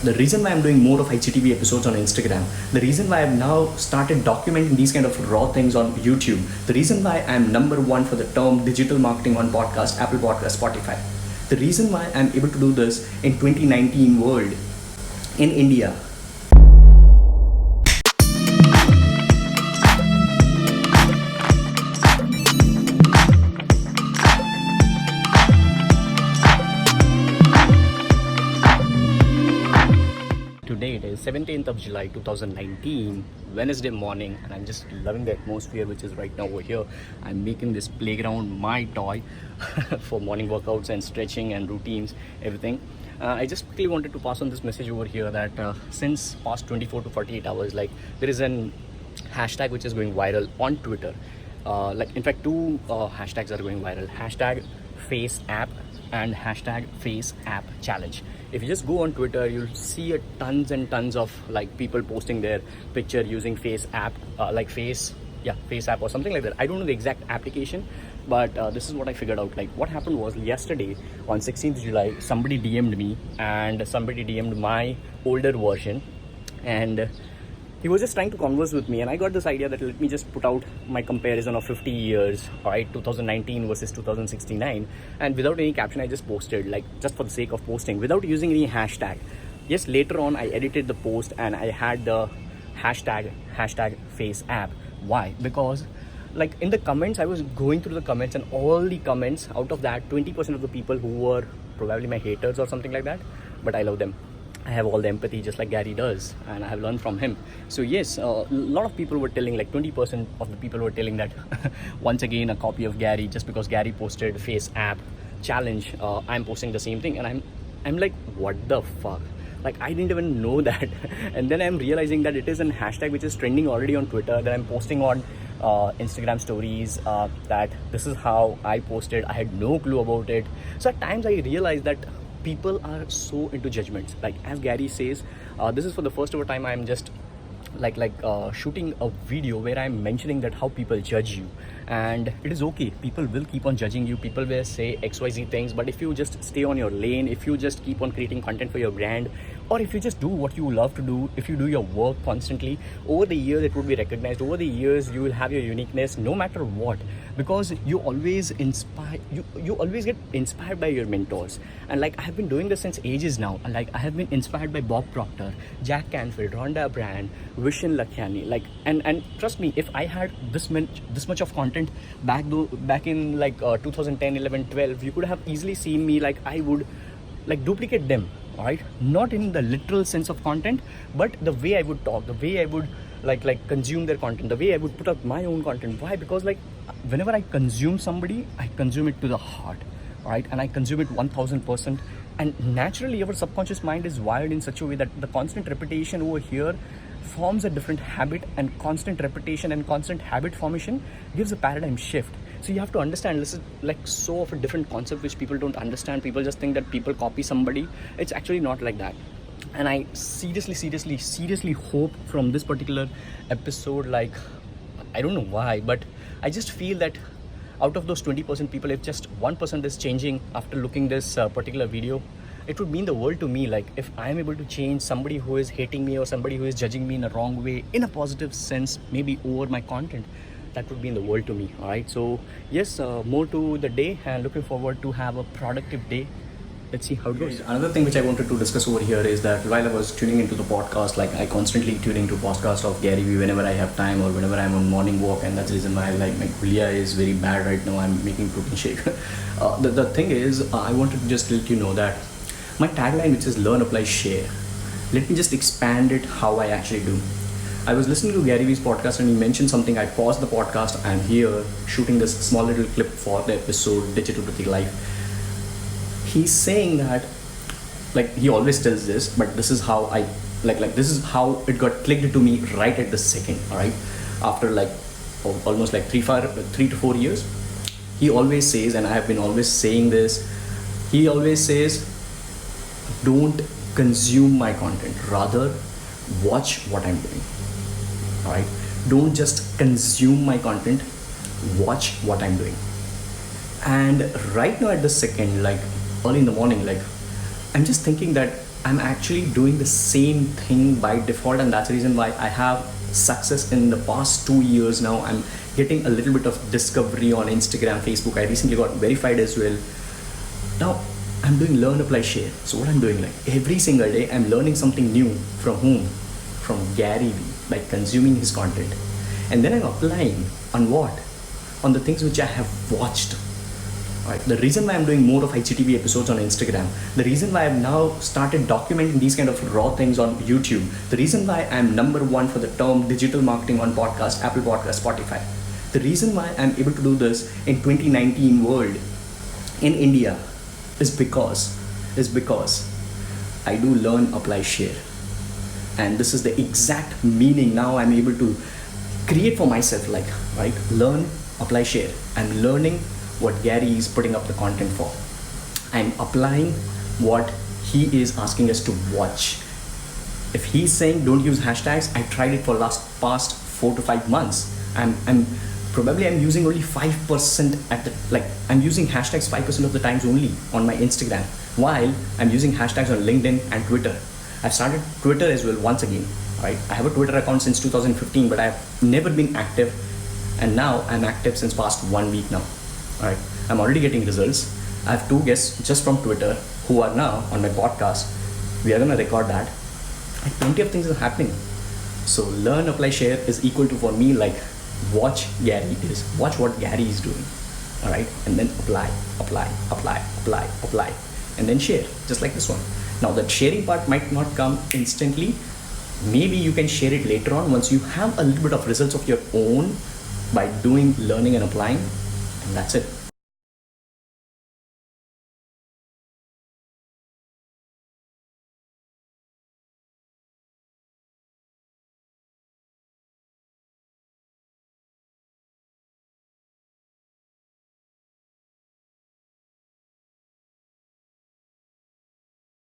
The reason why I'm doing more of IGTV episodes on Instagram, the reason why I've now started documenting these kind of raw things on YouTube, the reason why I'm number one for the term digital marketing on podcast, Apple Podcast, Spotify, the reason why I'm able to do this in 2019 world in India. Today it is 17th of July 2019, Wednesday morning, and I'm just loving the atmosphere which is right now over here. I'm making this playground my toy for morning workouts and stretching and routines, everything. I just quickly wanted to pass on this message over here that since past 24 to 48 hours, like there is an hashtag which is going viral on Twitter. In fact, two hashtags are going viral. Hashtag FaceApp and hashtag FaceAppChallenge. If you just go on Twitter, you'll see tons and tons of like people posting their picture using FaceApp, FaceApp or something like that. I don't know the exact application, but this is what I figured out. Like what happened was yesterday on 16th July, somebody DM'd me and somebody DM'd my older version, and he was just trying to converse with me, and I got this idea that let me just put out my comparison of 50 years, right, 2019 versus 2069, and without any caption I just posted, like just for the sake of posting, without using any hashtag. Yes, later on I edited the post and I had the hashtag FaceApp. Why? Because like in the comments, I was going through the comments, and all the comments, out of that 20% of the people who were probably my haters or something like that, but I love them. I have all the empathy just like Gary does, and I have learned from him. So yes, a lot of people were telling, like 20% of the people were telling that once again a copy of Gary, just because Gary posted FaceApp challenge, I'm posting the same thing, and I'm like, what the fuck? Like I didn't even know that. And then I'm realizing that it is a hashtag which is trending already on Twitter, that I'm posting on Instagram stories, that this is how I posted. I had no clue about it. So at times I realized that people are so into judgments. Like as Gary says, this is for the first ever time I'm just shooting a video where I'm mentioning that how people judge you, and it is okay. People will keep on judging you. People will say XYZ things, but if you just stay on your lane, if you just keep on creating content for your brand, or if you just do what you love to do, if you do your work constantly, over the years it would be recognized. Over the years you will have your uniqueness no matter what, because you always inspire, you always get inspired by your mentors. And like I have been doing this since ages now, and like I have been inspired by Bob Proctor, Jack Canfield, Rhonda Brand, Vishen Lakhiani, like and trust me, if I had this much of content back in 2010, 11, 12, you could have easily seen me, like I would like duplicate them. All right, not in the literal sense of content, but the way I would talk, the way I would like consume their content, the way I would put out my own content. Why? Because like whenever I consume somebody, I consume it to the heart, right? And I consume it 1000%. And naturally our subconscious mind is wired in such a way that the constant repetition over here forms a different habit, and constant repetition and constant habit formation gives a paradigm shift. So you have to understand, this is like so of a different concept which people don't understand. People just think that people copy somebody. It's actually not like that. And I seriously hope from this particular episode, like I don't know why, but I just feel that out of those 20% people, if just 1% is changing after looking this particular video, it would mean the world to me. Like if I am able to change somebody who is hating me or somebody who is judging me in a wrong way, in a positive sense, maybe over my content, that would mean the world to me. All right, so yes, more to the day, and looking forward to have a productive day. Let's see how it goes. Another thing which I wanted to discuss over here is that while I was tuning into the podcast, like I constantly tune into podcast of Gary Vee whenever I have time or whenever I'm on morning walk, and that's the reason why like my kulia is very bad right now. I'm making protein shake. The thing is, I wanted to just let you know that my tagline, which is learn, apply, share, let me just expand it how I actually do. I was listening to Gary Vee's podcast and he mentioned something. I paused the podcast. I'm here shooting this small little clip for the episode Digital Pratik Live. He's saying that, like he always tells this, but this is how I this is how it got clicked to me right at the second. All right, after like almost like 3 to 4 years, he always says, and I have been always saying this, he always says, don't consume my content, rather watch what I'm doing. All right, don't just consume my content, watch what I'm doing. And right now at the second, like early in the morning, like I'm just thinking that I'm actually doing the same thing by default, and that's the reason why I have success in the past 2 years now. I'm getting a little bit of discovery on Instagram, Facebook. I recently got verified as well. Now I'm doing learn, apply, share. So what I'm doing, like every single day, I'm learning something new. From whom? From Gary Vee, by consuming his content. And then I'm applying on what? On the things which I have watched. Right. The reason why I'm doing more of IGTV episodes on Instagram, the reason why I've now started documenting these kind of raw things on YouTube, the reason why I'm #1 for the term digital marketing on podcast, Apple Podcast, Spotify, the reason why I'm able to do this in 2019 world in India is because I do learn, apply, share. And this is the exact meaning now I'm able to create for myself, like, right? Learn, apply, share. I'm learning what Gary is putting up the content for. I'm applying what he is asking us to watch. If he's saying don't use hashtags, I tried it for past 4 to 5 months. I'm using only 5% I'm using hashtags 5% of the times only on my Instagram, while I'm using hashtags on LinkedIn and Twitter. I've started Twitter as well once again. Right? I have a Twitter account since 2015, but I've never been active, and now I'm active since past 1 week now. Alright, I'm already getting results. I have 2 guests just from Twitter who are now on my podcast. We are gonna record that. And plenty of things are happening. So learn, apply, share is equal to, for me, like watch what Gary is doing. Alright, and then apply, and then share, just like this one. Now that sharing part might not come instantly. Maybe you can share it later on once you have a little bit of results of your own by doing, learning and applying. And that's it.